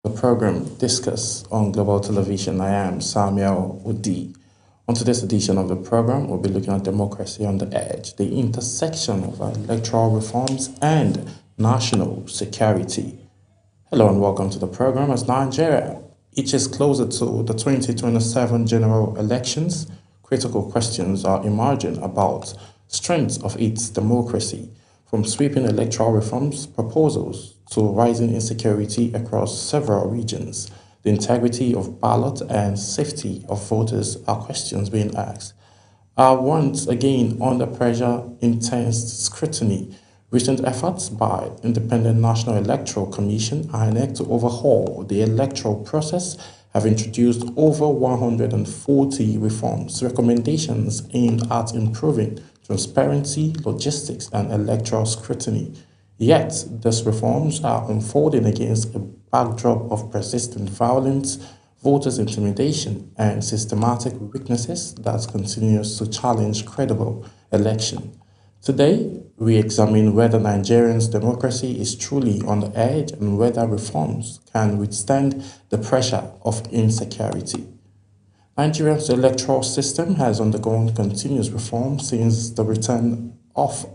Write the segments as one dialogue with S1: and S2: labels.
S1: the program Discourse on Global Television. I am Samuel Udi. On today's edition of the program, we'll be looking at democracy on the edge, the intersection of electoral reforms and national security. Hello and welcome to the program. As Nigeria inches closer to the 2027 general elections, critical questions are emerging about strengths of its democracy, from sweeping electoral reforms proposals to rising insecurity across several regions. The integrity of ballot and safety of voters are questions being asked. Are once again under pressure, intense scrutiny. Recent efforts by Independent National Electoral Commission (INEC) to overhaul the electoral process have introduced over 140 reforms, recommendations aimed at improving transparency, logistics, and electoral scrutiny. Yet, these reforms are unfolding against a backdrop of persistent violence, voters' intimidation, and systematic weaknesses that continues to challenge credible election. Today, we examine whether Nigerians' democracy is truly on the edge and whether reforms can withstand the pressure of insecurity. Nigeria's electoral system has undergone continuous reform since the return of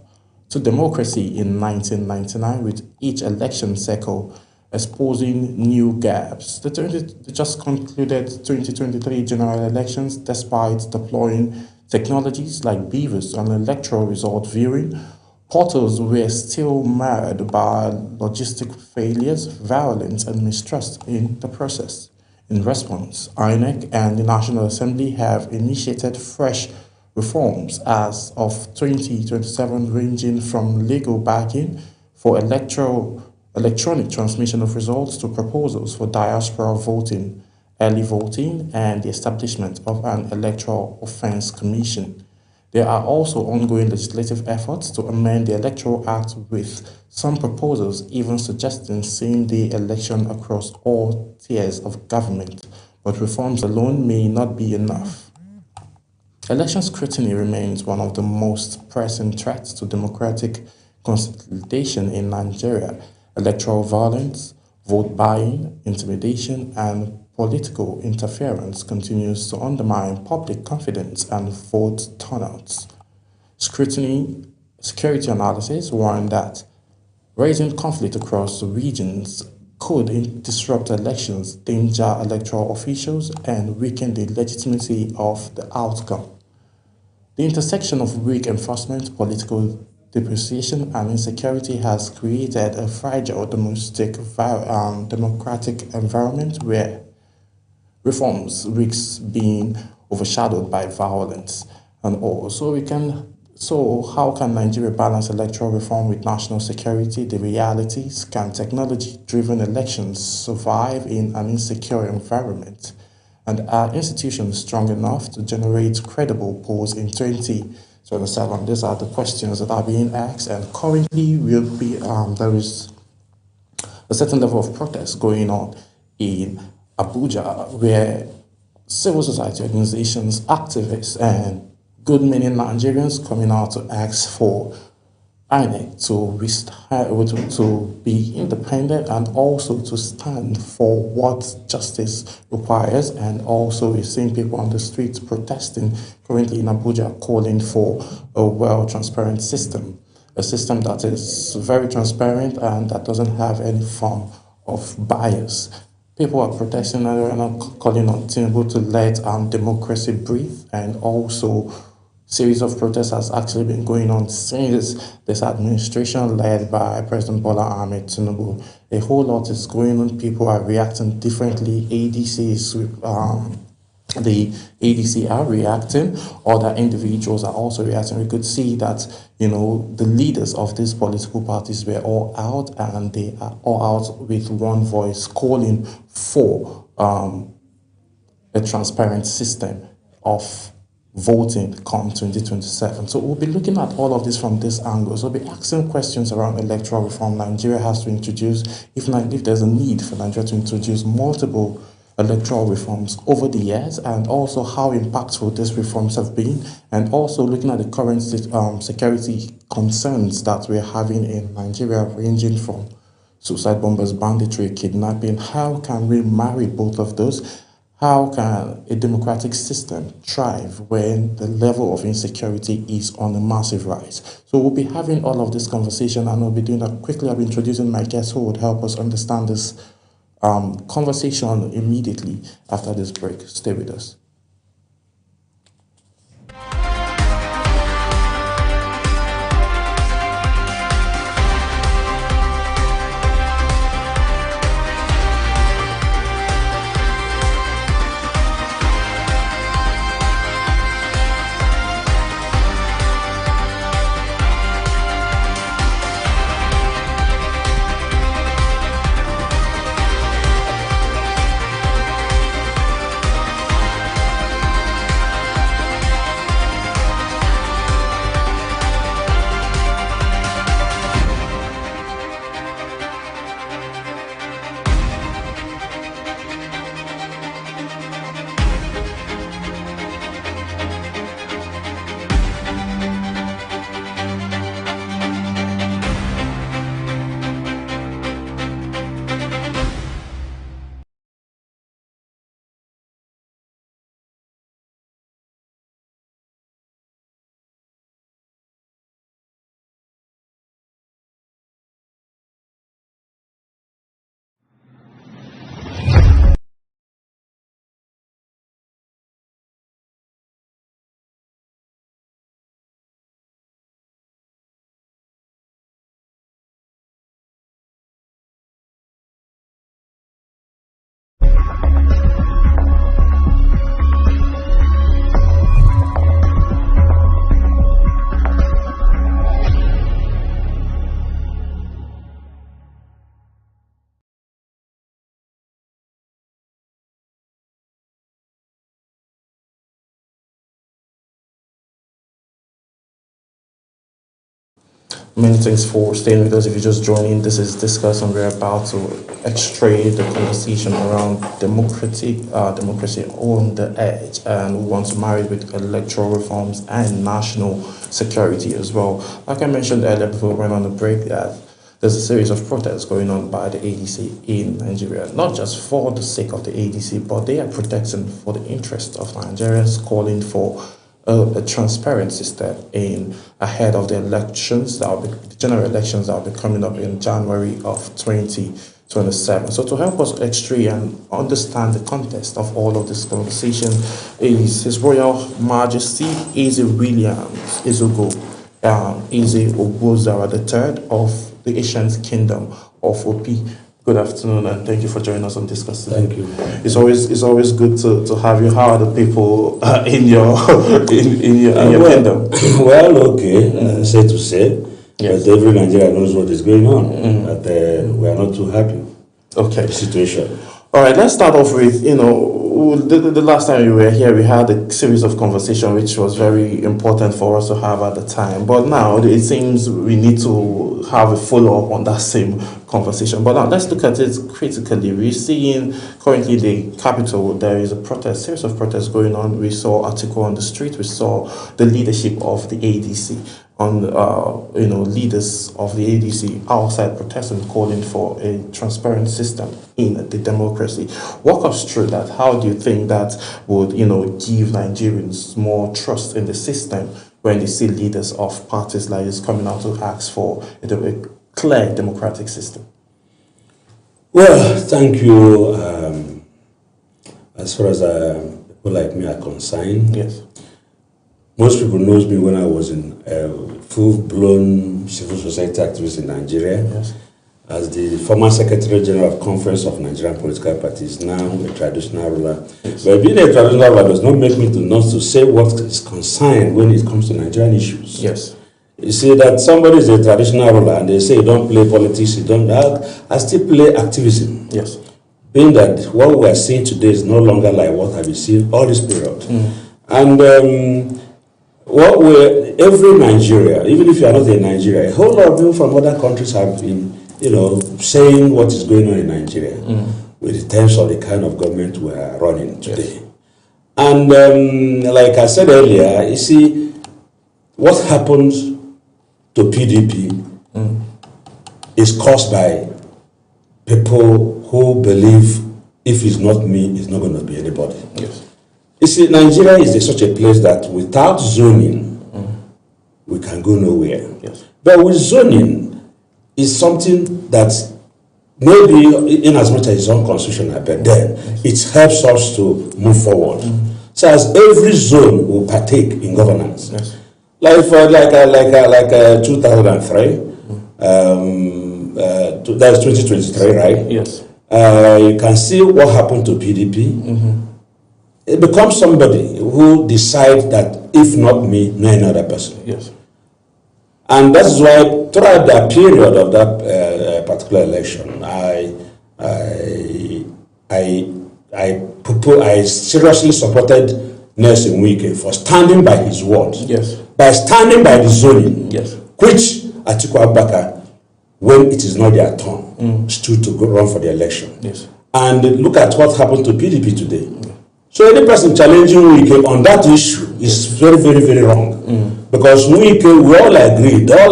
S1: to democracy in 1999, with each election cycle exposing new gaps. The just concluded 2023 general elections, despite deploying technologies like beavers and electoral result viewing, portals were still marred by logistic failures, violence, and mistrust in the process. In response, INEC and the National Assembly have initiated fresh reforms as of 2027, ranging from legal backing for electronic transmission of results to proposals for diaspora voting, early voting, and the establishment of an electoral offense commission. There are also ongoing legislative efforts to amend the Electoral Act, with some proposals even suggesting same-day election across all tiers of government, but reforms alone may not be enough. Election scrutiny remains one of the most pressing threats to democratic consolidation in Nigeria. Electoral violence, vote buying, intimidation, and political interference continues to undermine public confidence and vote turnouts. Security analysis warn that raising conflict across regions could disrupt elections, danger electoral officials, and weaken the legitimacy of the outcome. The intersection of weak enforcement, political depreciation, and insecurity has created a fragile democratic environment where reforms risk being overshadowed by violence and all. So how can Nigeria balance electoral reform with national security? The realities: can technology-driven elections survive in an insecure environment? And are institutions strong enough to generate credible polls in 2027? These are the questions that are being asked, and currently there is a certain level of protest going on in Abuja, where civil society organizations, activists, and good many Nigerians coming out to ask for INEC to be independent and also to stand for what justice requires. And also, we're seeing people on the streets protesting currently in Abuja, calling for a transparent system, a system that is very transparent and that doesn't have any form of bias. People are protesting and calling on Tinubu to let democracy breathe, and also series of protests has actually been going on since this administration led by President Bola Ahmed Tinubu. A whole lot is going on. People are reacting differently. The ADC are reacting, other individuals are also reacting. We could see that, the leaders of these political parties were all out, and they are all out with one voice calling for a transparent system of voting come 2027. So we'll be looking at all of this from this angle. So we'll be asking questions around electoral reform Nigeria has to introduce, if there's a need for Nigeria to introduce multiple electoral reforms over the years, and also how impactful these reforms have been, and also looking at the current security concerns that we're having in Nigeria, ranging from suicide bombers, banditry, kidnapping. How can we marry both of those? How can a democratic system thrive when the level of insecurity is on a massive rise? So we'll be having all of this conversation, and we'll be doing that quickly. I'll be introducing my guests who would help us understand this conversation immediately after this break. Stay with us. Many thanks for staying with us. If you're just joining, this is Discourse, and we're about to extray the conversation around democracy on the edge, and we want to marry it with electoral reforms and national security as well. Like I mentioned earlier before we went on the break, that there's a series of protests going on by the ADC in Nigeria, not just for the sake of the ADC, but they are protecting for the interest of Nigerians, calling for a transparent system ahead of the elections, the general elections that will be coming up in January of 2027. So to help us extract and understand the context of all of this conversation is His Royal Majesty Eze Williams Ezogo Eze Ogbozara III of the ancient kingdom of Opi. Good afternoon, and thank you for joining us on Discourse today.
S2: Thank you.
S1: It's always good to have you. How are the people in your kingdom?
S2: Well, okay, sad to say,
S1: Yes.
S2: but every Nigerian knows what is going on. But we are not too happy.
S1: Okay.
S2: With the situation.
S1: All right, let's start off with, the last time you were here, we had a series of conversation which was very important for us to have at the time. But now it seems we need to have a follow-up on that same conversation. But now let's look at it critically. We're seeing currently the capital, there is a series of protests going on. We saw article on the street. We saw the leadership of the ADC leaders of the ADC outside protesting, calling for a transparent system in the democracy. Walk us through that. How do you think that would, give Nigerians more trust in the system when they see leaders of parties like this coming out to ask for a clear democratic system?
S2: Well, thank you. As far as people like me are concerned,
S1: Yes.
S2: most people knows me when I was in full-blown civil society activist in Nigeria.
S1: Yes.
S2: As the former Secretary General of Conference of Nigerian Political Parties, now a traditional ruler.
S1: Yes.
S2: But being a traditional ruler does not make me not to say what is concerned when it comes to Nigerian issues.
S1: Yes.
S2: You see that somebody is a traditional ruler and they say you don't play politics, you don't. I still play activism.
S1: Yes.
S2: Being that what we are seeing today is no longer like what I've been seeing all this period. And every Nigeria, even if you are not in Nigeria, a whole lot of people from other countries have been, saying what is going on in Nigeria with the terms of the kind of government we are running today. Yes. And like I said earlier, you see, what happens to PDP is caused by people who believe if it's not me, it's not going to be anybody.
S1: Yes.
S2: You see, Nigeria is such a place that without zoning, we can go nowhere.
S1: Yes.
S2: But with zoning, is something that maybe in as much as it's unconstitutional, but then it helps us to move forward. So as every zone will partake in governance.
S1: Yes.
S2: Like for 2003, that's 2023, right?
S1: Yes.
S2: You can see what happened to PDP. It becomes somebody who decides that if not me, no any other person.
S1: Yes.
S2: And that is why throughout the period of that particular election, I seriously supported Nelson Wike for standing by his word.
S1: Yes.
S2: By standing by the zoning.
S1: Yes.
S2: Which Atiku Abubakar, when it is not their turn, stood to go run for the election.
S1: Yes.
S2: And look at what happened to PDP today. So any person challenging Wike on that issue is very, very, very wrong. Because Wike, we all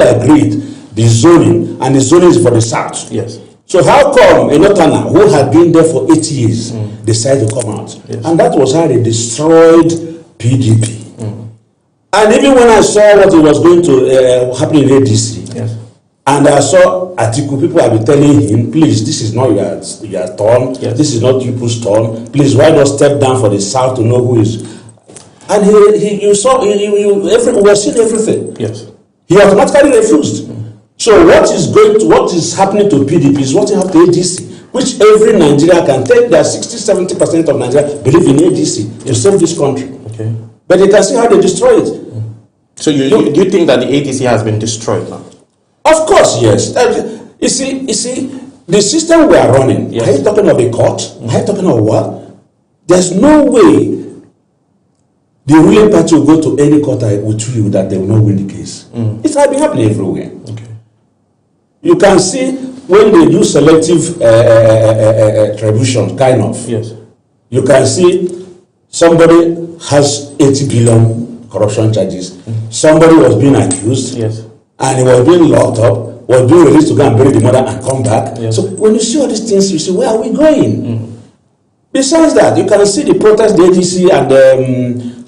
S2: agreed, the zoning, and the zoning is for the South.
S1: Yes.
S2: So how come a Northerner who had been there for 8 years decided to come out?
S1: Yes.
S2: And that was how they destroyed PDP. And even when I saw what was going to happen in ADC,
S1: Yes.
S2: and I saw Atiku, people have been telling him, please, this is not your turn,
S1: Yes.
S2: this is not people's turn, please, why not step down for the South to know who is. And you saw, we were seeing everything.
S1: Yes.
S2: He automatically refused. So what is happening to PDP is what happened to ADC, which every Nigeria can take. That 60-70% of Nigeria believe in ADC to save this country.
S1: Okay.
S2: But you can see how they destroy it.
S1: So do you think that the ADC has been destroyed now?
S2: Of course, yes. You see, the system we are running,
S1: Yes.
S2: are you talking of a court? Are you talking of what? There's no way the ruling party will go to any court with you that they will not win the case. It has been happening everywhere.
S1: Okay.
S2: You can see when they do selective attribution, kind of.
S1: Yes.
S2: You can see somebody has 80 billion corruption charges. Somebody was being accused.
S1: Yes.
S2: And he was being locked up, was being released to go and bury the mother and come back.
S1: Yes.
S2: So when you see all these things, you say, where are we going? Besides that, you can see the protest the ADC and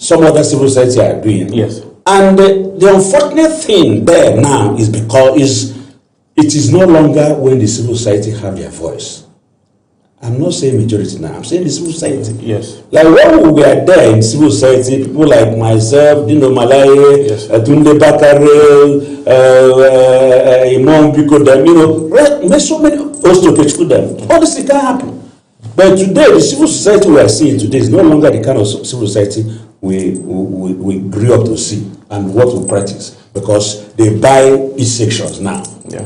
S2: some other civil society are doing.
S1: Yes.
S2: And the unfortunate thing there now is because it is no longer when the civil society have their voice. I'm not saying majority now, I'm saying the civil society.
S1: Yes.
S2: Like when we were there in civil society, people like myself, Dino Malaye,
S1: Yes.
S2: Tunde Bakare, Imam Biko, them, so many Osto Kechku them. All this can't happen. But today, the civil society we are seeing today is no longer the kind of civil society we grew up to see and what we practice, because they buy each sections now.
S1: Yeah.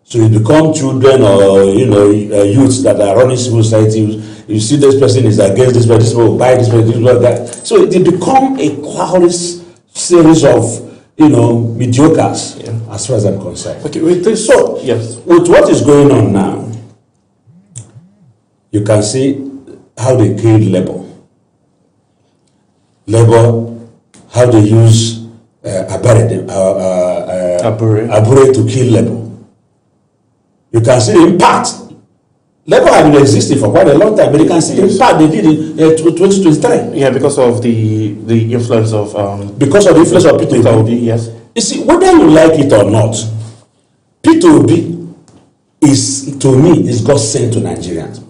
S2: So you become children or youths that are running civil society. You see this person is against this, but this person will buy this, but this, but that. So they become a quality series of mediocres, as far as I'm concerned.
S1: Okay. With this, yes.
S2: With what is going on now, you can see how they killed Labour. Labour, how they use Abure to kill Labour. You can see the impact. Labour had been existing for quite a long time, but you can see the impact they did in 2023.
S1: Yeah, because of the influence of
S2: Because of the influence of Peter Obi.
S1: Yes.
S2: You see, whether you like it or not, Peter Obi is, to me, is God sent to Nigerians.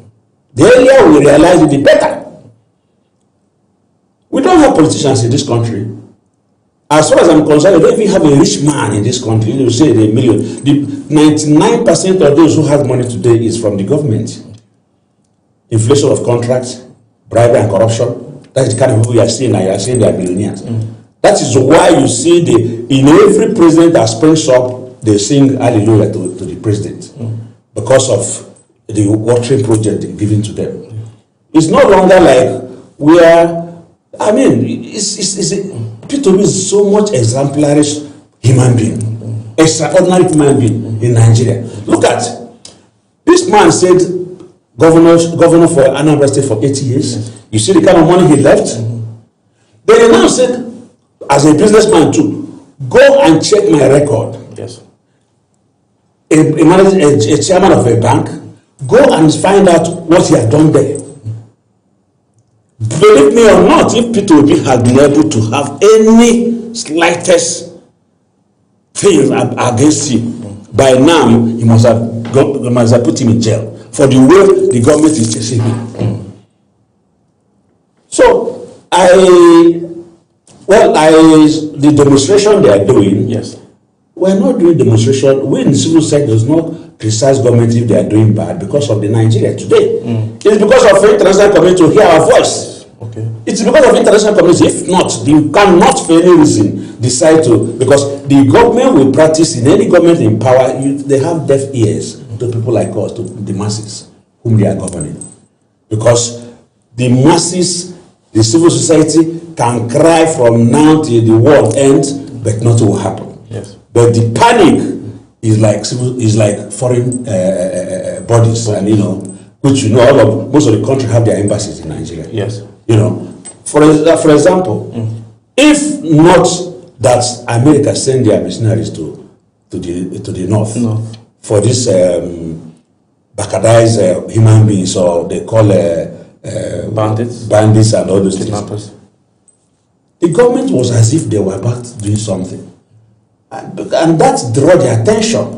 S2: The earlier we realize it, the better. We don't have politicians in this country. As far as I'm concerned, we don't even have a rich man in this country. You say a million. The 99% of those who have money today is from the government. Inflation of contracts, bribery and corruption. That's the kind of people you are seeing now. You are seeing they are billionaires. That is why you see in every president that springs up, they sing hallelujah to the president. Because of the watering project given to them. It's no longer like Peter is so much exemplary human being, extraordinary human being in Nigeria. Look at this man said, governor for Anambra State for 80 years. Yes. You see the kind of money he left. Then he now said, as a businessman too, go and check my record.
S1: Yes.
S2: A chairman of a bank, Go and find out what he had done there. Believe me or not, if Peter Obi had been able to have any slightest thing against him, by now he must have put him in jail for the way the government is chasing him. So the demonstration they are doing,
S1: Yes.
S2: we are not doing demonstration. We in the civil sector does not criticize government if they are doing bad because of the Nigeria today. It's because of the international community to hear our voice.
S1: Okay.
S2: It's because of international community. If not, you cannot for any reason decide to, because the government will practice, in any government in power, they have deaf ears to people like us, to the masses whom they are governing. Because the masses, the civil society can cry from now till the world ends, but nothing will happen.
S1: Yes.
S2: But the panic is like foreign bodies, and which most of the country have their embassies in Nigeria.
S1: Yes.
S2: For example, if not that America send their missionaries to the north for this backwardized human beings, or they call bandits and all those
S1: kidnappers.
S2: things. The government was as if they were about to do something, and that drew their attention.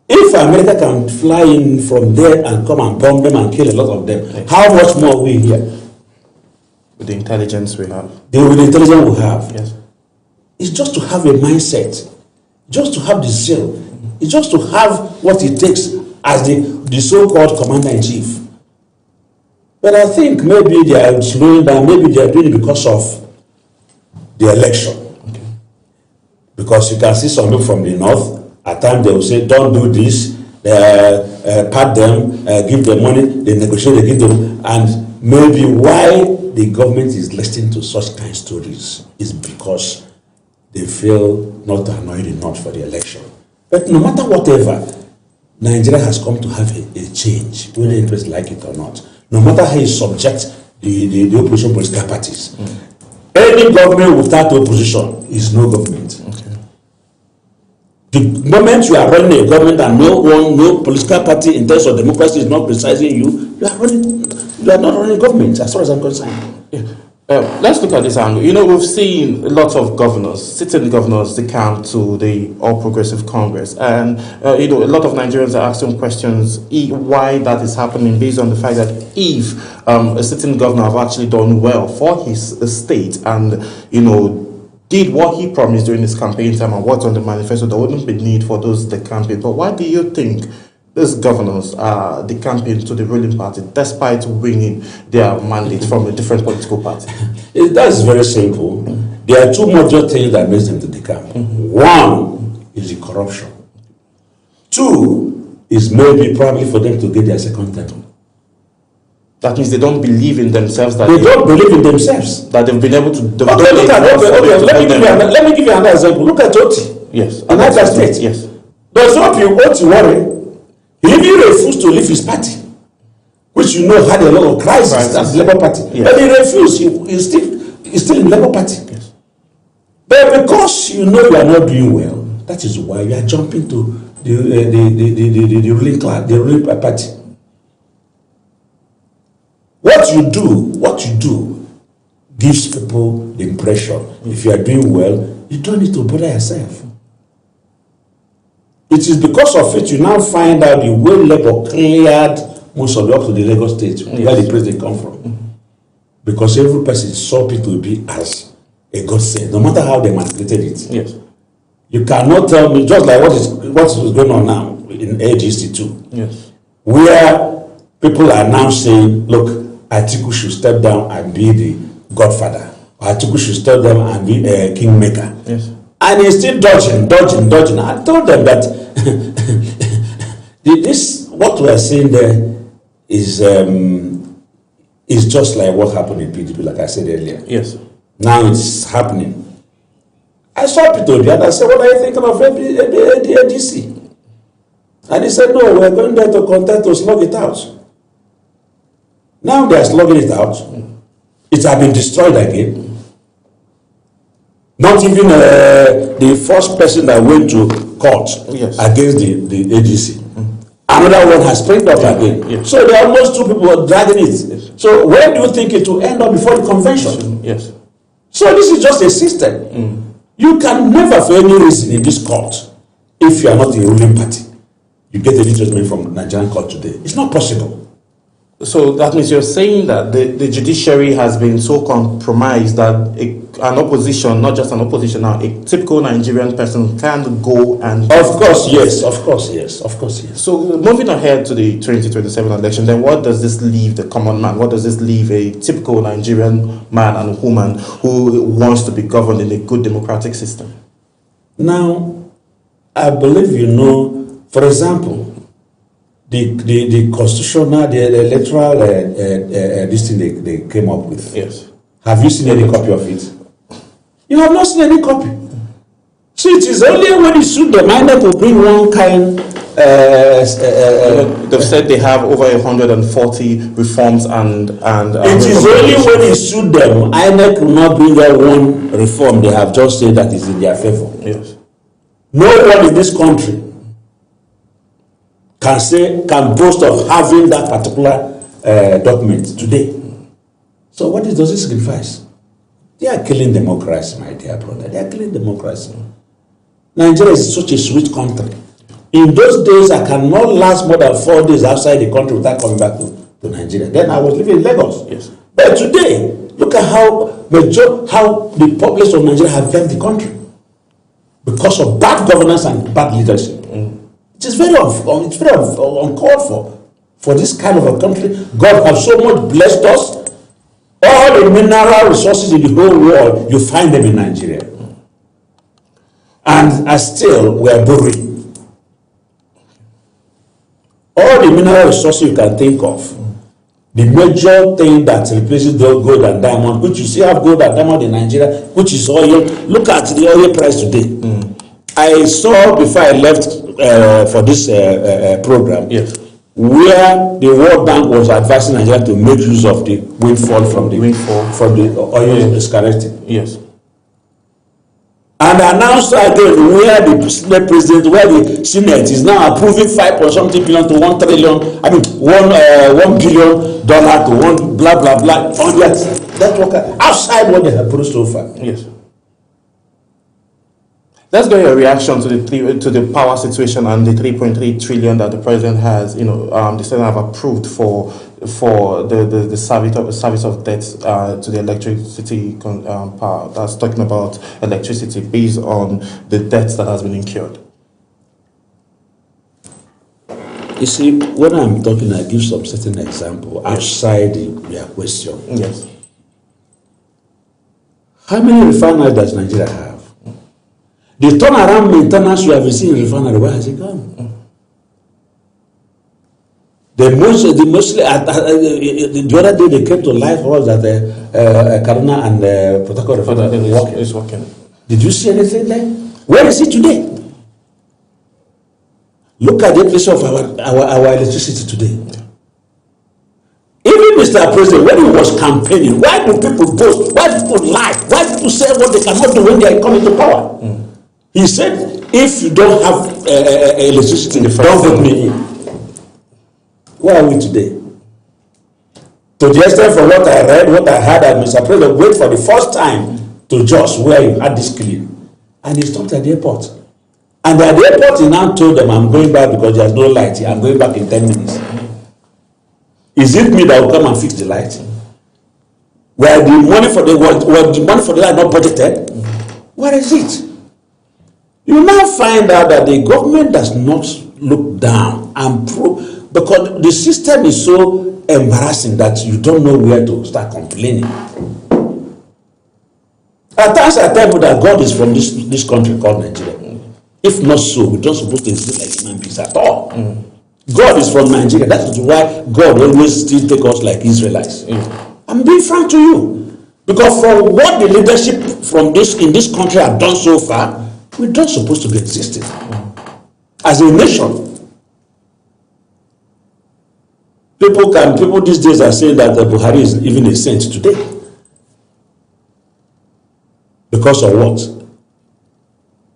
S2: If America can fly in from there and come and bomb them and kill a lot of them, how much more we here?
S1: With the intelligence we have.
S2: With the intelligence we have.
S1: Yes.
S2: It's just to have a mindset, just to have the zeal, it's just to have what it takes as the so-called commander-in-chief. But I think maybe they are slowing down, maybe they are doing it because of the election.
S1: Okay.
S2: Because you can see some people from the north, at times they will say, don't do this, pat them, give them money, they negotiate, they give them, and maybe why the government is listening to such kind of stories is because they feel not annoyed enough for the election. But no matter whatever, Nigeria has come to have a change, whether interest like it or not. No matter how you subject the opposition political parties. Any government without opposition is no government.
S1: Okay.
S2: The moment you are running a government and no political party in terms of democracy is not criticizing you, you are not running government, as far as I'm concerned.
S1: Yeah. Let's look at this angle. We've seen a lot of governors, sitting governors, decamp to the All Progressive Congress. And, a lot of Nigerians are asking questions why that is happening, based on the fact that if a sitting governor have actually done well for his state and, did what he promised during his campaign time and what's on the manifesto, there wouldn't be need for those decamping. But why do you think these governors are decamping to the ruling party despite winning their mandate from a different political party?
S2: That's very simple. There are two major things that makes them to decamp. One is the corruption. Two is maybe probably for them to get their second term.
S1: That means they don't believe in themselves.
S2: They don't believe in themselves.
S1: That they've been able to.
S2: Let me give you another example. Look at Oti.
S1: Yes.
S2: In Niger State.
S1: Yes.
S2: Does Oti worry? He even refused to leave his party, which had a lot of crisis as the Labour Party. Yes. But he refused. He's still in the Labour Party.
S1: Yes.
S2: But because you are not doing well, that is why you are jumping to the ruling class, the ruling party. What you do gives people the impression if you are doing well, you don't need to bother yourself. It is because of it you now find out the way Labour cleared most of it up to the Lagos State, where the president come from. Because every person saw Peter Obi as a godsend, no matter how they manipulated it.
S1: Yes.
S2: You cannot tell me, just like what is going on now in AGC too.
S1: Yes.
S2: Where people are now saying, look, Atiku should step down and be the godfather. Or Atiku should step down and be a kingmaker.
S1: Yes.
S2: And he's still dodging. I told them that this, what we are saying there is just like what happened in PDP, like I said earlier.
S1: Yes.
S2: Now it's happening. I saw Peter Obi and I said, what are you thinking of the ADC? And he said, no, we're going there to contest to slug it out. Now they are slugging it out. It has been destroyed again. Not even the first person that went to court against the ADC Another one has springed up again.
S1: Yes.
S2: So there are almost two people dragging it.
S1: Yes.
S2: So where do you think it will end up before the convention?
S1: Yes.
S2: So this is just a system. You can never, for any reason in this court, if you are not the ruling party, you get any judgment from Nigerian court today. It's not possible.
S1: So that means you're saying that the judiciary has been so compromised that an opposition, not just an opposition now, a typical Nigerian person can go and...
S2: Of course, yes. Of course, yes. Of course, yes.
S1: So moving ahead to the 2027 election, then what does this leave the common man? What does this leave a typical Nigerian man and woman who wants to be governed in a good democratic system?
S2: Now, I believe you know, for example, the constitutional, the electoral this thing they came up with.
S1: Yes.
S2: Have you seen any copy of it? You have not seen any copy. So it is only when you suit the mind that will bring one kind.
S1: They've said they have over 140 reforms and
S2: it is only when you suit them. INEC will not bring out one reform they have just said that is in their favor.
S1: Yes.
S2: No one in this country can boast of having that particular document today. So what does it signify? They are killing democracy, my dear brother. They are killing democracy. Nigeria is such a sweet country. In those days, I cannot last more than 4 days outside the country without coming back to Nigeria. Then I was living in Lagos.
S1: Yes.
S2: But today, look at how the populace of Nigeria have left the country because of bad governance and bad leadership. It is very uncalled for this kind of a country. God has so much blessed us. All the mineral resources in the whole world, you find them in Nigeria. And still, we are borrowing. All the mineral resources you can think of, the major thing that replaces the gold and diamond, which you still have gold and diamond in Nigeria, which is oil. Look at the oil price today. I saw before I left for this program,
S1: yes,
S2: where the World Bank was advising Nigeria to make use of the windfall from the oil escalating.
S1: Yes.
S2: And announced again where the president, where the Senate is now approving 5.something billion to 1 trillion, I mean $1 billion to one blah blah blah. That's what outside what they have produced so far.
S1: Yes. Let's get your reaction to the power situation and the 3.3 trillion that the president has, the Senate have approved for the service of debt to the electricity power. That's talking about electricity based on the debts that has been incurred.
S2: You see, when I'm talking, I give some certain example outside their question.
S1: Yes.
S2: How many refineries does Nigeria have? The turnaround maintenance we have seen in refinery, where has it gone? The other day they came to life was that Kaduna and Port Harcourt refinery
S1: is working.
S2: Did you see anything there? Where is it today? Look at the place of our electricity today. Even Mr. President, when he was campaigning, why do people boast? Why do people lie? Why do people say what they cannot do when they are coming to power? He said, if you don't have electricity, don't vote me in. Where are we today? To the extent from what I read, what I heard, that Mr. President went for the first time to Jos, where you had this killing. And he stopped at the airport. And at the airport, he now told them, I'm going back because there's no light here. I'm going back in 10 minutes. Is it me that will come and fix the light? Were the money for the light not budgeted? Where is it? You now find out that the government does not look down and because the system is so embarrassing that you don't know where to start complaining. At times I tell you that God is from this country called Nigeria. If not so, we're not supposed to exist like human beings at all. God is from Nigeria. That is why God always still take us like Israelites. I'm being frank to you. Because from what the leadership in this country have done so far, we're not supposed to be existing as a nation. People these days are saying that the Buhari is even a saint today. Because of what?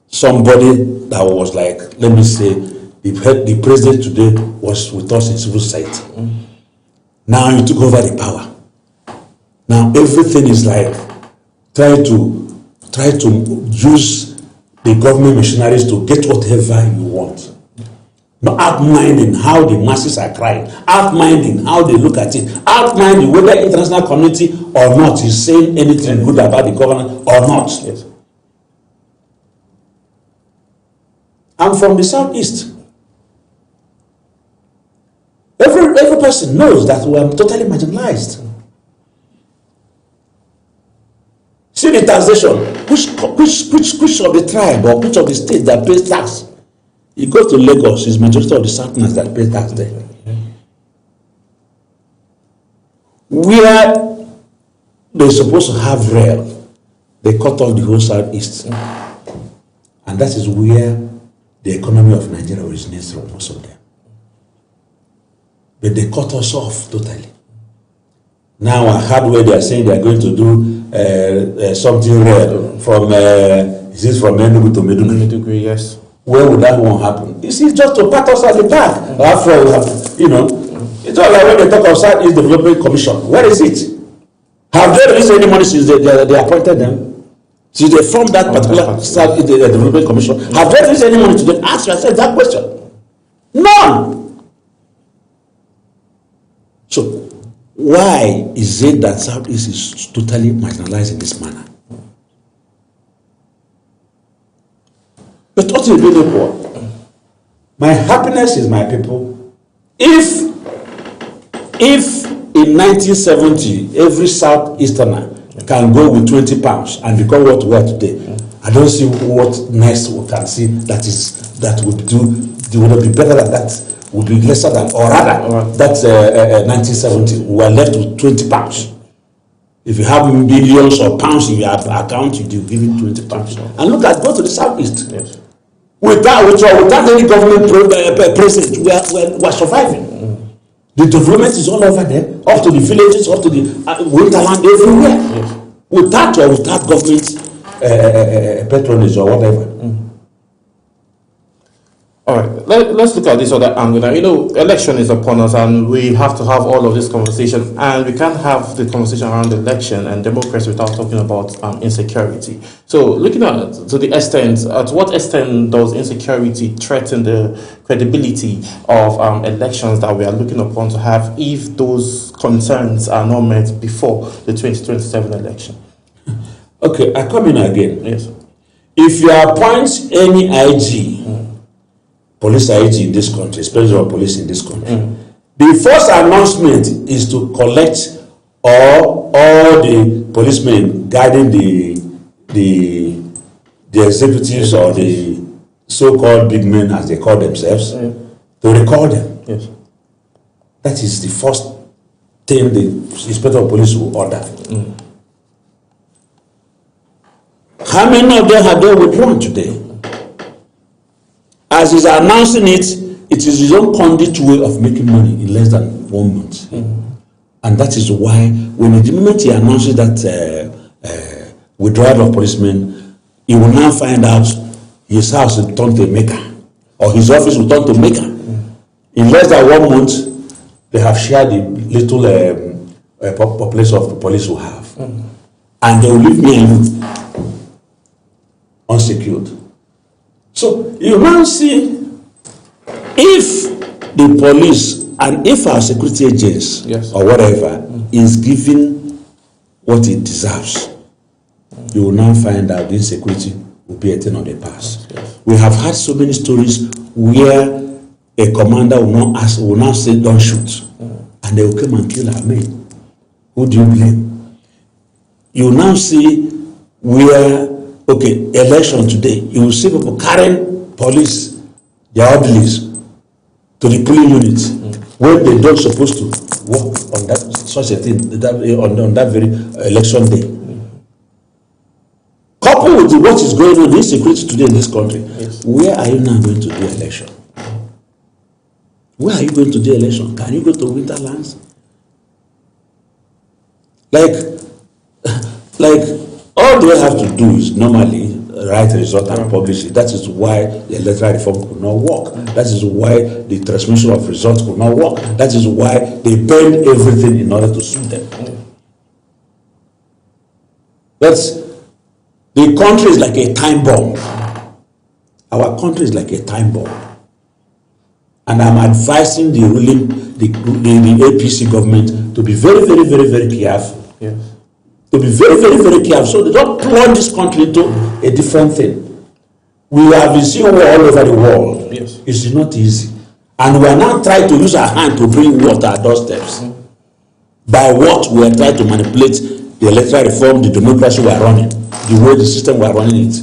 S2: Somebody that was like, let me say, the president today was with us in civil society. Now he took over the power. Now everything is like try to use the government machineries to get whatever you want. Not outminding how the masses are crying, outminding how they look at it, outminding whether international community or not is saying anything good about the government or not.
S1: Yes.
S2: I'm from the southeast. Every person knows that we are totally marginalized. See the taxation. Which of the tribe or which of the state that pays tax? You go to Lagos, it's majority of the Southerners that pay tax there. Where they're supposed to have rail, they cut off the whole southeast. And that is where the economy of Nigeria originates from, most of them. But they cut us off totally. Now I heard where they are saying they are going to do something rail from Enugu to
S1: Meduguri, yes.
S2: Where would that one happen? You see, just to pat us at the back. After all, we have, it's all like when they talk of Southeast Development Commission. Where is it? Have they released any money since they appointed them? Since they formed that particular Southeast Development Commission, have they released any money to them? Ask yourself that question. None. So, why is it that Southeast is totally marginalized in this manner? But what will be the poor? My happiness is my people. If in 1970 every southeasterner can go with 20 pounds and become what we are today, I don't see what next we can see that would be better than that, would be lesser than, or rather, that's 1970. We are left with 20 pounds. If you have millions of pounds in your account, you give it 20 pounds. And go to the southeast.
S1: Yes.
S2: Without any government presence, we are surviving. The development is all over there, up to the villages, up to the winterland, everywhere.
S1: Yes.
S2: Without government patronage or whatever.
S1: All right, let's look at this other angle now. Election is upon us, and we have to have all of this conversation, and we can't have the conversation around election and democracy without talking about insecurity. So, looking at to what extent does insecurity threaten the credibility of elections that we are looking upon to have if those concerns are not met before the 2027 election?
S2: Okay, I come in again.
S1: Yes.
S2: If you appoint any IG, police IG in this country, especially police in this country, the first announcement is to collect all the policemen guiding the executives or the so-called big men, as they call themselves, to record them.
S1: Yes.
S2: That is the first thing the inspector of police will order. How many of them have they withdrawn today? As he's announcing it, it is his own conduit way of making money in less than 1 month. And that is why when the moment he announces that withdrawal of policemen, he will now find out his house will turn to a maker, or his office will turn to maker. In less than 1 month, they have shared the little population of the police will have. And they will leave me and you unsecured. So you now see, if the police and if our security agents or whatever is given what it deserves, you will now find out the insecurity will be a thing of the past. We have had so many stories where a commander will now say, "Don't shoot," and they will come and kill our men. Who do you blame? You now see where, election today, you will see people carrying police, their orderlies, to the polling units when they don't supposed to work on that such a thing on that very election day. Coupled with what is going on, the insecurity today in this country, where are you now going to do election? Where are you going to do election? Can you go to winterlands? Like all they have to do is normally write a result and publish it. That is why the electoral reform could not work. That is why the transmission of results could not work. That is why they bend everything in order to suit them. The country is like a time bomb. Our country is like a time bomb. And I'm advising the APC government to be very, very, very, very careful.
S1: Yes.
S2: To be very, very, very careful so they don't plunge this country into a different thing. We have been seeing war all over the world.
S1: Yes.
S2: It's not easy. And we are now trying to use our hand to bring war to our doorsteps. By what we are trying to manipulate the electoral reform, the democracy we are running, the way the system we are running it.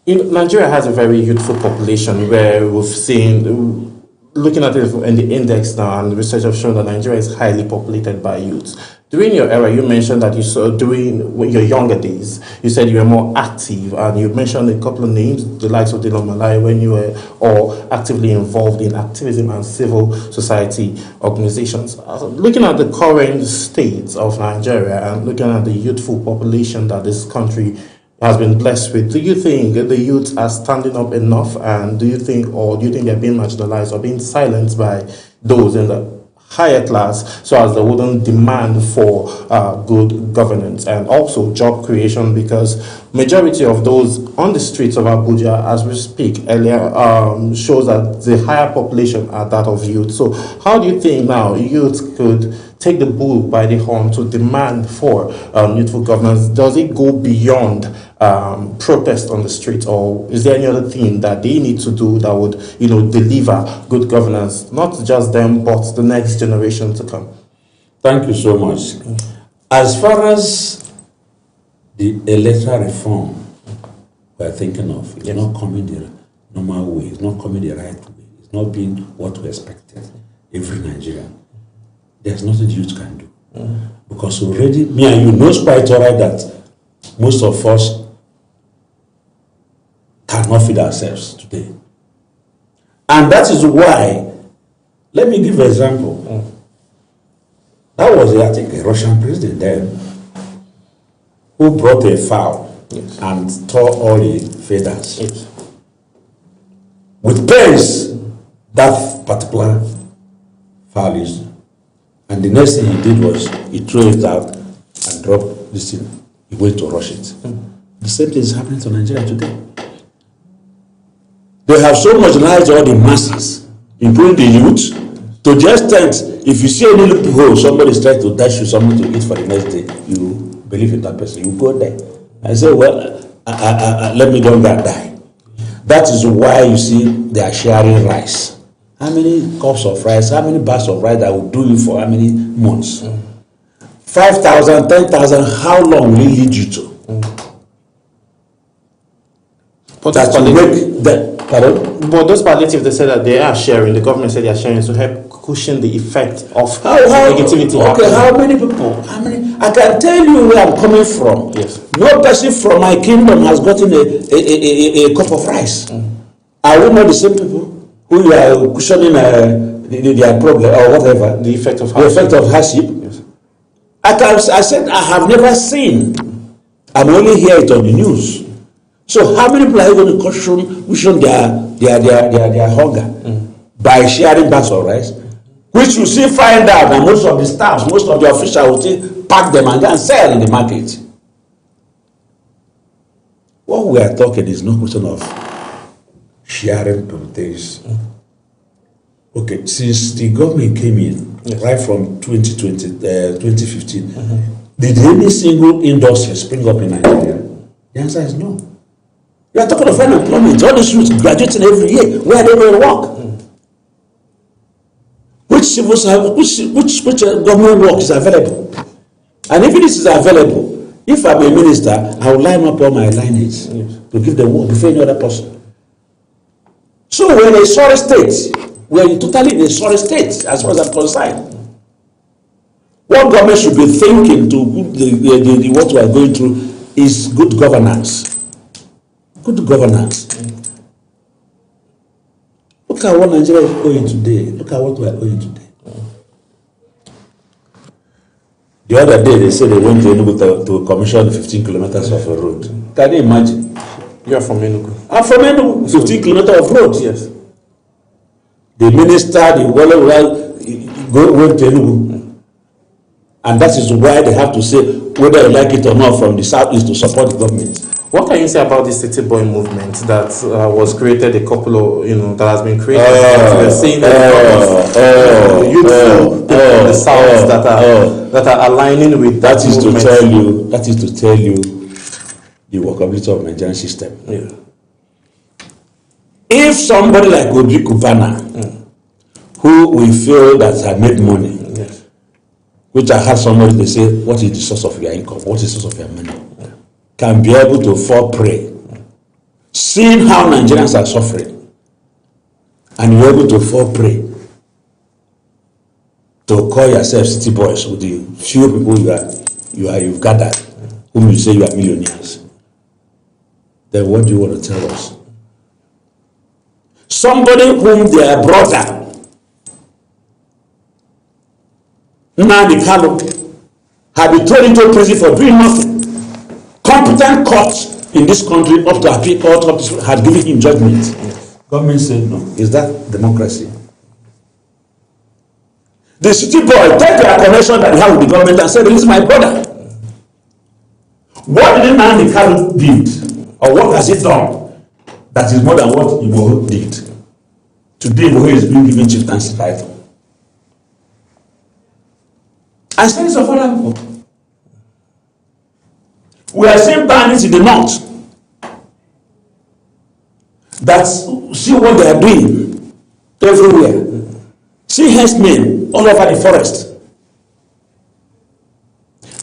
S1: Nigeria has a very youthful population where we've seen, looking at it in the index now, and research have shown that Nigeria is highly populated by youths. During your era, you mentioned that you saw during your younger days, you said you were more active, and you mentioned a couple of names, the likes of Dylan Malaya, when you were all actively involved in activism and civil society organizations. Looking at the current state of Nigeria and looking at the youthful population that this country has been blessed with, do you think the youth are standing up enough, and do you think they're being marginalized or being silenced by those in the higher class so as they wouldn't demand for good governance and also job creation, because majority of those on the streets of Abuja as we speak earlier shows that the higher population are that of youth. So how do you think now youth could take the bull by the horn to demand for youthful governance? Does it go beyond protest on the street, or is there any other thing that they need to do that would deliver good governance, not just them but the next generation to come?
S2: Thank you so much. As far as the electoral reform we're thinking of, it's not coming the normal way, it's not coming the right way, it's not being what we expected. Every Nigerian, there's nothing youth can do. Because already, me and you know quite all right that most of us cannot feed ourselves today. And that is why, let me give an example. That was, I think, a Russian president then who brought a fowl and tore all the feathers.
S1: Yes.
S2: With pens, that particular fowl is. And the next thing he did was he threw it out and dropped this thing. He went to rush it. The same thing is happening to Nigeria today. They have so much lies all the masses, including the youth, to the extent if you see any loophole, somebody is trying to dash you something to eat for the next day, you believe in that person, you go there. I say, well, let me don't die. That is why you see they are sharing rice. How many cups of rice, how many bags of rice that will do you for how many months? 5,000, 10,000, how long will it lead you to?
S1: But those palliatives, they said that they are sharing, the government said they are sharing to help cushion the effect of negativity.
S2: Okay, how many people? I can tell you where I'm coming from.
S1: Yes.
S2: No person from my kingdom has gotten a cup of rice. Are we not the same people who are cushioning their problem or whatever?
S1: The effect of
S2: hardship. Yes. I said I have never seen. I'm only hear it on the news. So how many people are going to cushion their hunger by sharing bags of rice? Which you see find out that most of the staffs, most of the officials will still pack them and go and sell in the market. What we are talking is no question of sharing things. Okay, since the government came in, right from 2015, did any single industry spring up in Nigeria? The answer is no. You are talking of unemployment. All these youths graduating every year. Where are they going to work? Which civil service, which government work is available? And if this is available, if I'm a minister, I will line up all my lineage to give them work before any other person. So we're in a sorry state. We're totally in a sorry state as far as I'm concerned. What government should be thinking to what we are going through is good governance. Good governance. Look at what Nigeria is owing today. Look at what we are owing today. The other day, they said they went to Enugu to commission 15 kilometers of a road. Can you imagine?
S1: You are from Enugu.
S2: I'm from Enugu, 15 kilometers of road.
S1: Yes.
S2: The minister, the went to Enugu. And that is why they have to say whether you like it or not from the southeast to support the government.
S1: What can you say about the City Boy movement that was created a couple of, that has been created? We're seeing youthful people in the south that are aligning with that movement.
S2: That is to tell you the workability of Nigerian system.
S1: Yeah.
S2: If somebody like Obi Kubana, who we feel that has made money,
S1: yes,
S2: which I had somebody they say, what is the source of your income? What is the source of your money? Can be able to fall prey, seeing how Nigerians are suffering, and you're able to fall prey to call yourself city boys with the few people you've gathered, whom you say you are millionaires. Then what do you want to tell us? Somebody whom their brother Nnamdi Kanu had been thrown into prison for doing nothing. Competent courts in this country up to appeal court had given him judgment. Government said no. Is that democracy? The city boy take their connection that they have with the government and said, "This is my brother." What did Nnamdi Kanu did, or what has he done that is more than what Igbo did? Today, Igbo is being given chieftaincy title. And so is of other people. We are seeing bandits in the north that see what they are doing everywhere. See herdsmen all over the forest.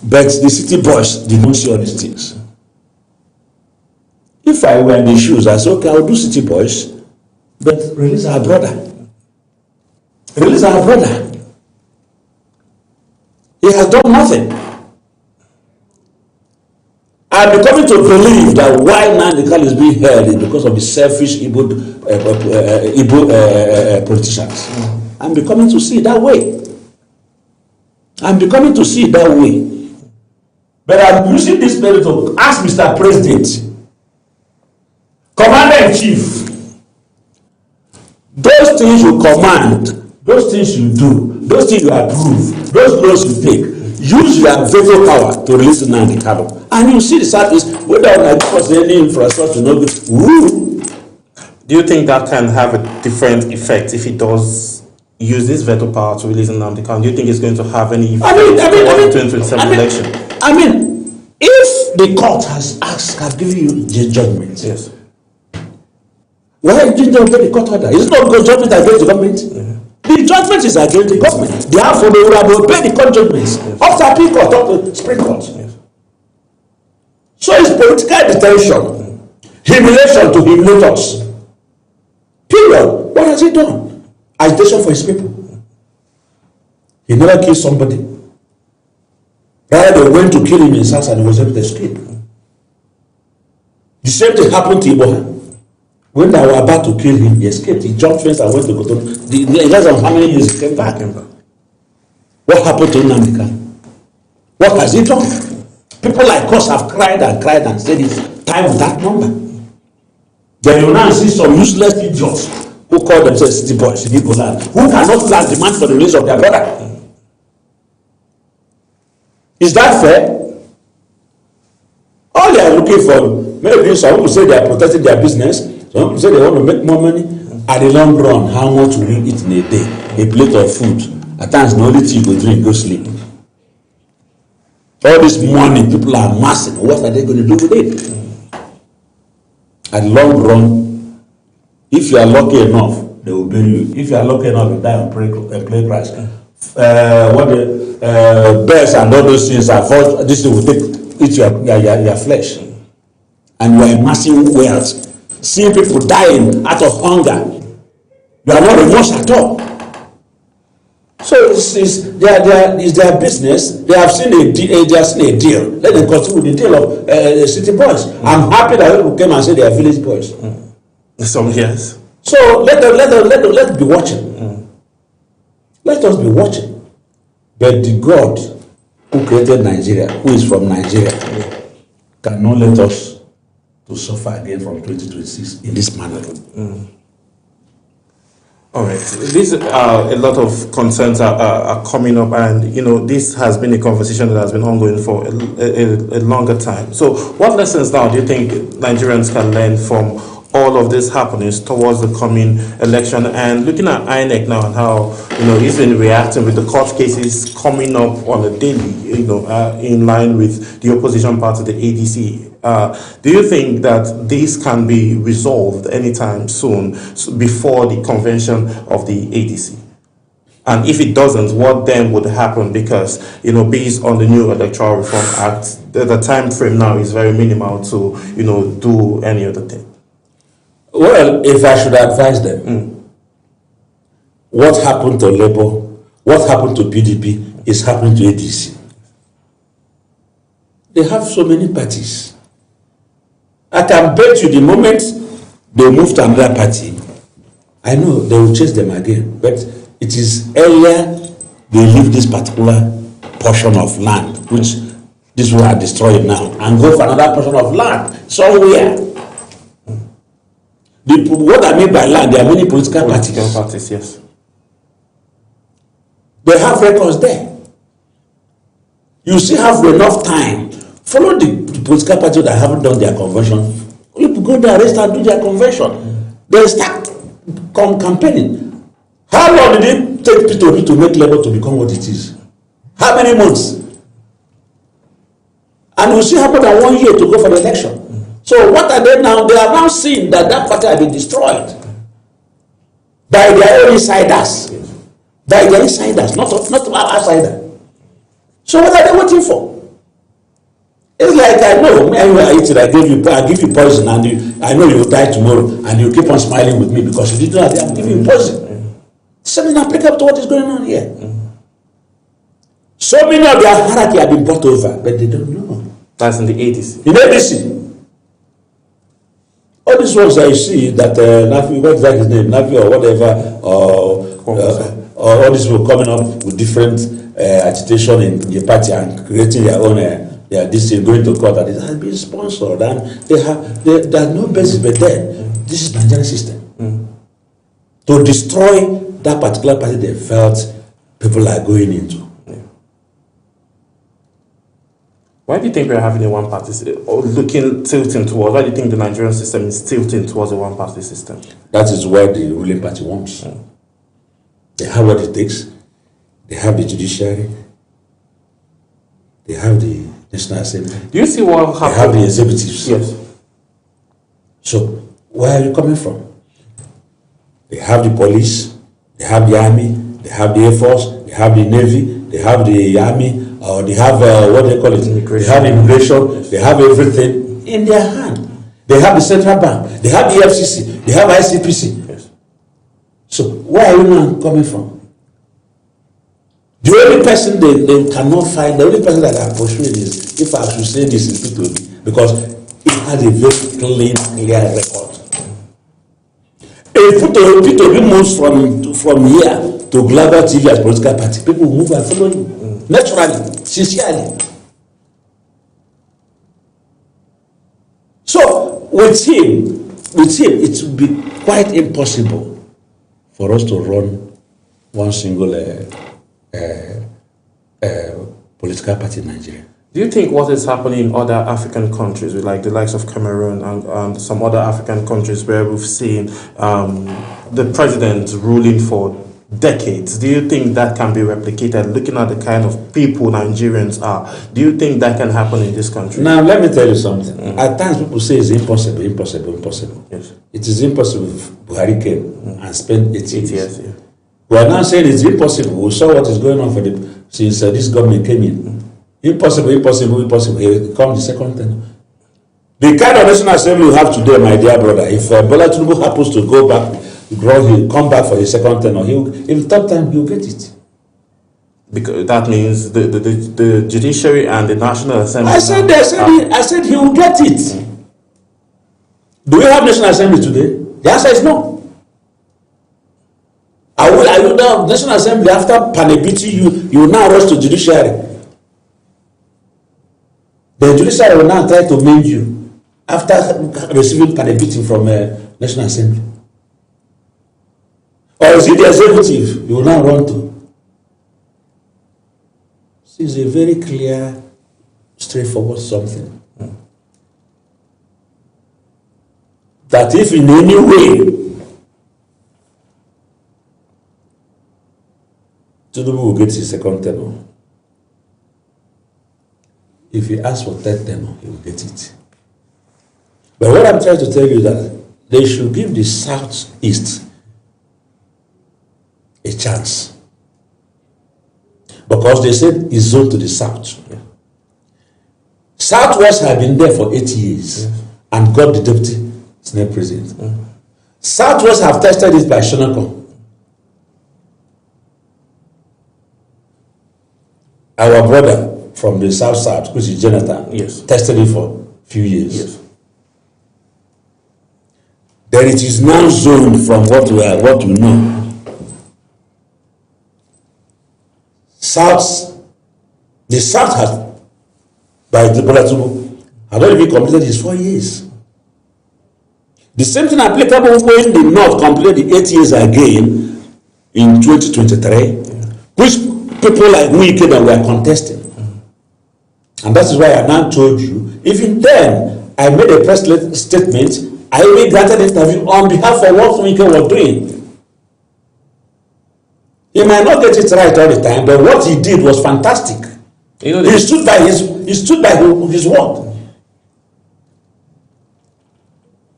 S2: But the city boys did not see all these things. If I were in the shoes, I said, okay, I'll do city boys, but release our brother. Release our brother. He has done nothing. I'm becoming to believe that why Nnamdi Kanu is being held is because of the selfish Igbo politicians. I'm becoming to see it that way. I'm becoming to see it that way. But I'm using this period to ask Mr. President, Commander-in-Chief, those things you command, those things you do, those things you approve, those laws you take, use your veto power to release Nnamdi Kanu. And you see the southeast, whether or not because any infrastructure, no good.
S1: Do you think that can have a different effect if it does use this veto power to release Nnamdi Kanu? Do you think it's going to have any effect on the 2027 election?
S2: I mean, if the court has given you the judgment,
S1: yes,
S2: why did you not get the court order? Is it not because judgment against the government? Mm-hmm. The judgment is against the government. Therefore, they will have obeyed the court judgments. Yes. Up to appeal court, up to Supreme Court. Yes. So it's political detention, humiliation to humiliate us. Period. What has he done? Agitation for his people. He never killed somebody. Rather, they went to kill him in his house and he was able to escape. The same thing happened to Iboha. When they were about to kill him, he escaped. He jumped fence and went to Cotonou. In less than how many years he came back? What happened to Nnamdi Kanu? What has he done? People like us have cried and said it's time of that number. Then you now see some useless idiots who call themselves city boys in Igbo land, who cannot land demand for the release of their brother. Is that fair? All they are looking for, maybe some people say they are protecting their business, some people say they want to make more money. At the long run, how much will you eat in a day? A plate of food. At times, the only thing you go drink, go sleep. All this money people are amassing, what are they going to do with it? At the long run, if you are lucky enough, they will bury you. If you are lucky enough, you die on plane crash. Bears and all those things are this will eat your flesh. And you are amassing wealth. Seeing people dying out of hunger. You are not remorse at all. So it's their business. They have seen a deal. Let them continue with the deal of city boys. I'm happy that people came and said they are village boys.
S1: Some yes.
S2: So let us be watching. Let us be watching. But the God who created Nigeria, who is from Nigeria, cannot let us to suffer again from 2026 in this manner.
S1: All right. These a lot of concerns are coming up, and this has been a conversation that has been ongoing for a longer time. So, what lessons now do you think Nigerians can learn from all of these happenings towards the coming election? And looking at INEC now and how he's been reacting with the court cases coming up on a daily, in line with the opposition party, the ADC. Do you think that this can be resolved anytime soon before the convention of the ADC? And if it doesn't, what then would happen? Because, based on the new Electoral Reform Act, the time frame now is very minimal to, do any other thing.
S2: Well, if I should advise them, what happened to Labour, what happened to PDP is happening to ADC. They have so many parties. I can bet you the moment they move to another party, I know they will chase them again. But it is earlier they leave this particular portion of land, which this one are destroyed now, and go for another portion of land somewhere. What I mean by land, there are many political parties.
S1: Yes.
S2: They have records there. You still have enough time. Follow the political parties that haven't done their convention. You go there, arrest and do their convention. They start campaigning. How long did it take P2B to make Labour to become what it is? How many months? And we still have more than 1 year to go for the election. So what are they now? They are now seeing that party has been destroyed by their own insiders. By their insiders, not outsider. So what are they waiting for? It's like, I know, I give you poison, and I know you will die tomorrow, and you keep on smiling with me because you didn't know I'm giving you poison. Something applicable to what is going on here. So many of their hierarchy have been brought over, but they don't know.
S1: That's in the 80s.
S2: In ADC. All these ones that you see that Nafi, what's that his name? Nafi or whatever, or all these people coming up with different agitation in the party and creating their own this thing, going to court, and it has been sponsored, and they are no basis, but then this is the Nigerian system. To destroy that particular party they felt people are going into.
S1: Why do you think we're having a one-party system, or tilting towards? Why do you think the Nigerian system is tilting towards a one-party system?
S2: That is what the ruling party wants. They have what it takes. They have the judiciary. They have the National Assembly.
S1: Do you see what happened?
S2: They have the executives.
S1: Yes.
S2: So where are you coming from? They have the police. They have the army. They have the Air Force. They have the Navy. They have the army. Or they have what they call it. They have immigration. Yes. They have everything in their hand. They have the central bank. They have the FCC. They have ICPC.
S1: Yes.
S2: So where are you now coming from? The only person they cannot find, the only person that are pursuing is, if I should say this, is P2B, because it has a very clear record. If P2B moves from here to global TV as political party, people will move and follow him. Naturally, sincerely. So with him, it will be quite impossible for us to run one single political party in Nigeria.
S1: Do you think what is happening in other African countries, with like the likes of Cameroon and some other African countries where we've seen the president ruling for decades, do you think that can be replicated, looking at the kind of people Nigerians are? Do you think that can happen in this country?
S2: Now, let me tell you something. At times people say it's impossible.
S1: Yes.
S2: It is impossible if Buhari came and spent 8 years.
S1: Yeah.
S2: We are now saying it's impossible. We saw what is going on since this government came in. Impossible. Here comes the second thing. The kind of National Assembly we have today, my dear brother, if Bola Tinubu happens to go back, he'll come back for the second term, or in the third time he'll get it.
S1: Because that means the judiciary and the National Assembly.
S2: I said he will get it. Do we have National Assembly today? The answer is no. Are you now National Assembly after Panebiti? You now rush to judiciary. The judiciary will now try to mend you after receiving a beating from National Assembly. Or is it the executive you will now run to? It's a very clear, straightforward something. That if in any way Tinubu will get his second tenure, if he asks for third tenure, he will get it. But what I'm trying to tell you is that they should give the Southeast a chance. Because they said it's zoned to the South. Yeah. Southwest have been there for 8 years and got the deputy Senate president. Southwest have tested it by Shonako. Our brother from the South, which is Jonathan, tested it for a few years. Yes. Then it is now zoned from what we know. The South has, by the Bolatubu, had not even completed his 4 years. The same thing applicable when the North completed the 8 years again in 2023, which people like we were contesting. And that is why I now told you, even then, I made a press statement, I even granted an interview on behalf of what Wike was doing. He might not get it right all the time, but what he did was fantastic. You know, he stood by his word.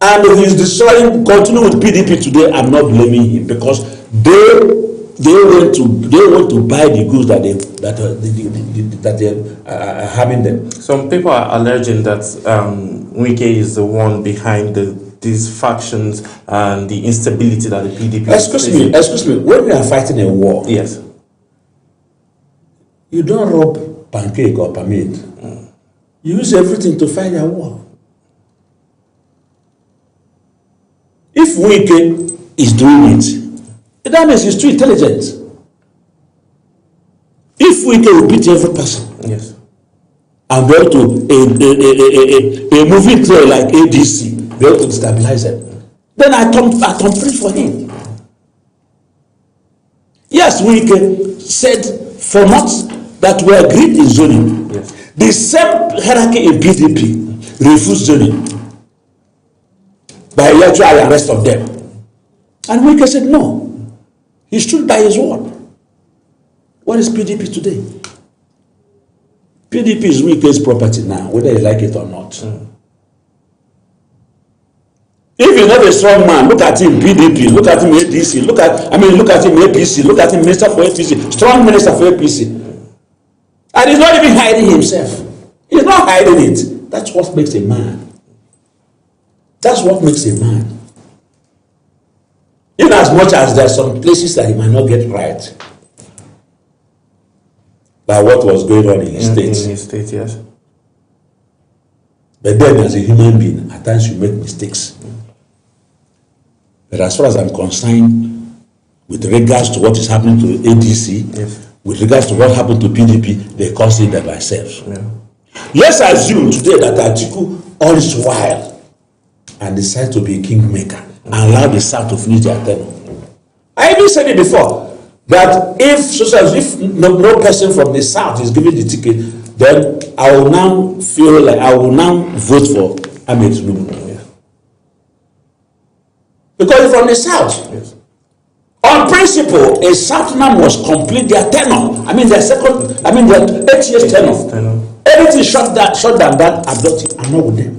S2: And if he's destroying, continue with PDP today, I'm not blaming him because they want to buy the goods that they are harming them.
S1: Some people are alleging that Wike is the one behind these factions and the instability that the PDP
S2: Excuse me. When we are fighting a war,
S1: yes,
S2: you don't rub pancake or pomade. You use everything to fight a war. If Wike is doing it, that means he's too intelligent. If Wike will beat every person,
S1: yes,
S2: and be able to a moving trail like ADC, be able to stabilize them, then I complete for him. Yes, Wike said for months that we agreed in zoning.
S1: Yes.
S2: The same hierarchy in PDP refused zoning by electoral and rest of them. And Wike said no. He stood by his word. What is PDP today? PDP is Wike's property now, whether you like it or not. If you're not a strong man, look at him PDP, look at him ADC, look at him APC, look at him Minister for APC, strong Minister for APC. And he's not even hiding himself. He's not hiding it. That's what makes a man. That's what makes a man. In as much as there are some places that he might not get right by what was going on in his state.
S1: In his state, yes.
S2: But then as a human being, at times you make mistakes. But as far as I'm concerned, with regards to what is happening to ADC,
S1: yes,
S2: with regards to what happened to PDP, they caused it by themselves.
S1: Yeah.
S2: Let's assume today that Atiku all this while and decide to be a kingmaker and allow the South to finish their tenure. I even said it before that if no person from the South is given the ticket, then I will now feel like I will now vote for Ahmed Tinubu. Yeah. Because he's from the South.
S1: Yes.
S2: On principle, a Southerner must complete their tenure. their 8 years tenure. Anything short than that, I'm not with them.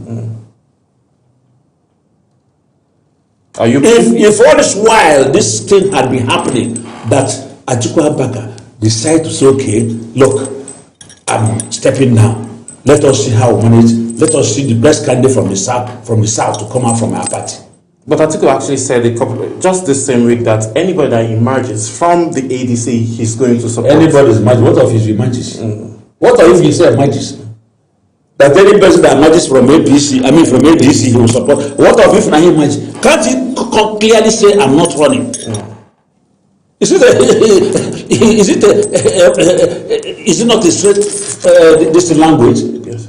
S2: If all this while this thing had been happening, that Atiku Abubakar decide to say, okay, look, I'm stepping down. Let us see how we manage. Let us see the best candidate from the south to come out from our party.
S1: But Atiku actually said just the same week that anybody that emerges from the ADC, he's going to support.
S2: Anybody is emerging. What if he emerges? What if he emerges? That any person that emerges from ADC, he will support. What if he emerges? Can't he clearly say, I'm not running? Is it not a straight this language?
S1: Yes.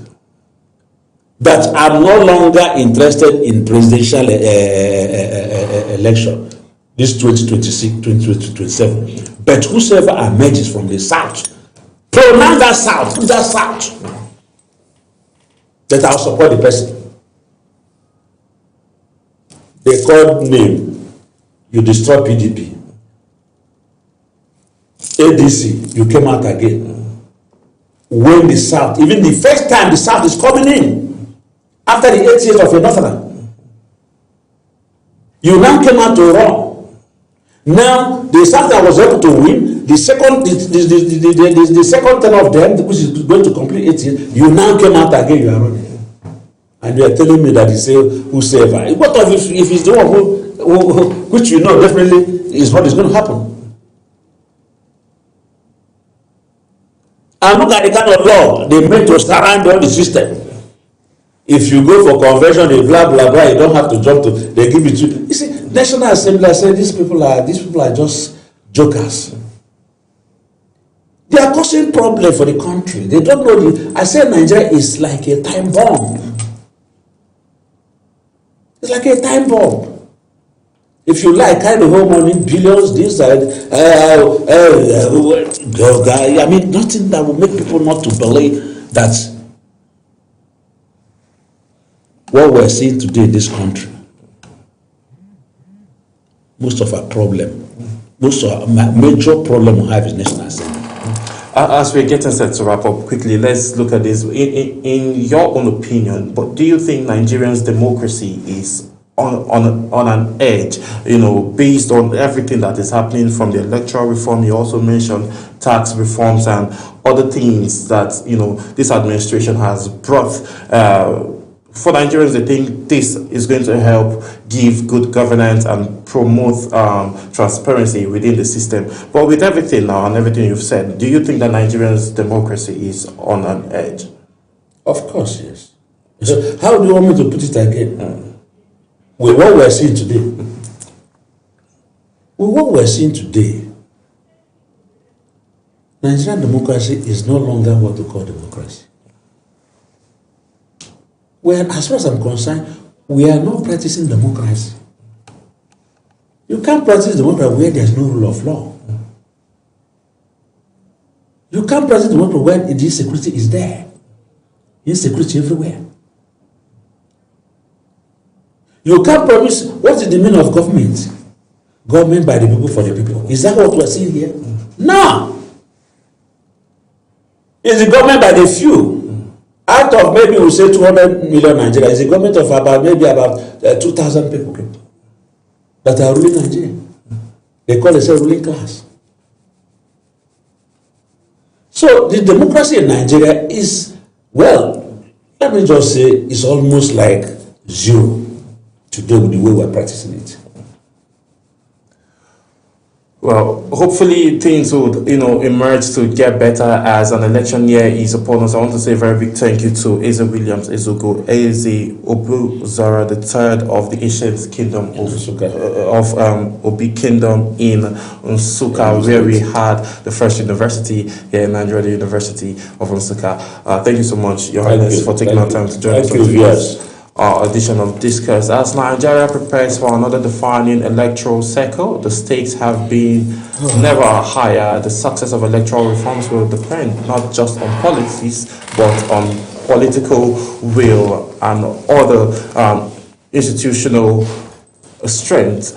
S2: that are no longer interested in presidential election, this 2026, 2027. But whosoever emerges from the south, pronounce that south, put that south, that I'll support the person. They called name, you destroy PDP. ADC, you came out again. When the South, even the first time the South is coming in, after the 8 years of a Northerner, you now came out to run. Now the South that was able to win, the second turn of them, which is going to complete 8 years, you now came out again, you are running. And you are telling me that he say whosoever. What if he's the one who which you know definitely is what is going to happen? And look at the kind of law they made to surround all the system. If you go for convention, they blah blah blah, you don't have to jump to, they give it to you. You see, National Assembly said these people are just jokers. They are causing problem for the country. They don't know I said Nigeria is like a time bomb. It's like a time bomb. If you like, kind of whole money, billions, this side, I mean, nothing that will make people not to believe that what we're seeing today in this country, most of our problem, most of our major problem we have is National Assembly.
S1: As we're getting set to wrap up quickly, let's look at this. In your own opinion, but do you think Nigerians' democracy is on an edge, based on everything that is happening from the electoral reform? You also mentioned tax reforms and other things that, this administration has brought. For Nigerians, they think this is going to help give good governance and promote transparency within the system. But with everything now and everything you've said, do you think that Nigerians' democracy is on an edge?
S2: Of course, yes. So how do you want me to put it again? With what we're seeing today. With what we're seeing today, Nigerian democracy is no longer what we call democracy. Well, as far as I'm concerned, we are not practicing democracy. You can't practice democracy where there's no rule of law. You can't practice democracy where insecurity is there. Insecurity everywhere. You can't promise. What is the meaning of government? Government by the people for the people. Is that what we're seeing here? No. It's the government by the few. Out of maybe we say 200 million Nigeria, it's a government of about 2,000 people that are ruling Nigeria. They call themselves ruling class. So the democracy in Nigeria is, well, let me just say, it's almost like zero today with the way we're practicing it.
S1: Well, hopefully things would, emerge to get better as an election year is upon us. I want to say a very big thank you to Eze Williams Ezogo, Eze Obuzara III of the ancient kingdom of Obi Kingdom in Nsukka, where we had the first university here in Nigeria, the University of Nsukka. Thank you so much, Your Highness, for taking our time to join us on today's edition of Discourse. As Nigeria prepares for another defining electoral cycle, the stakes have been never higher. The success of electoral reforms will depend not just on policies, but on political will and other institutional strength.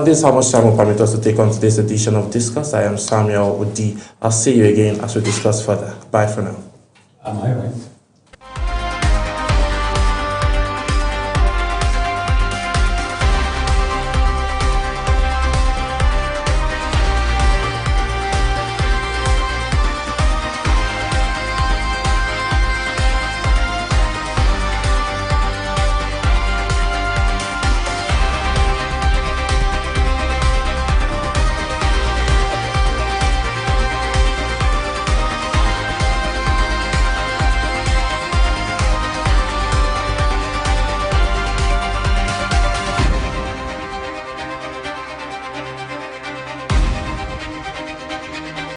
S1: This is how much time will permit us to take on today's edition of Discourse. I am Samuel Udi. I'll see you again as we discuss further. Bye for now.
S2: Am I right?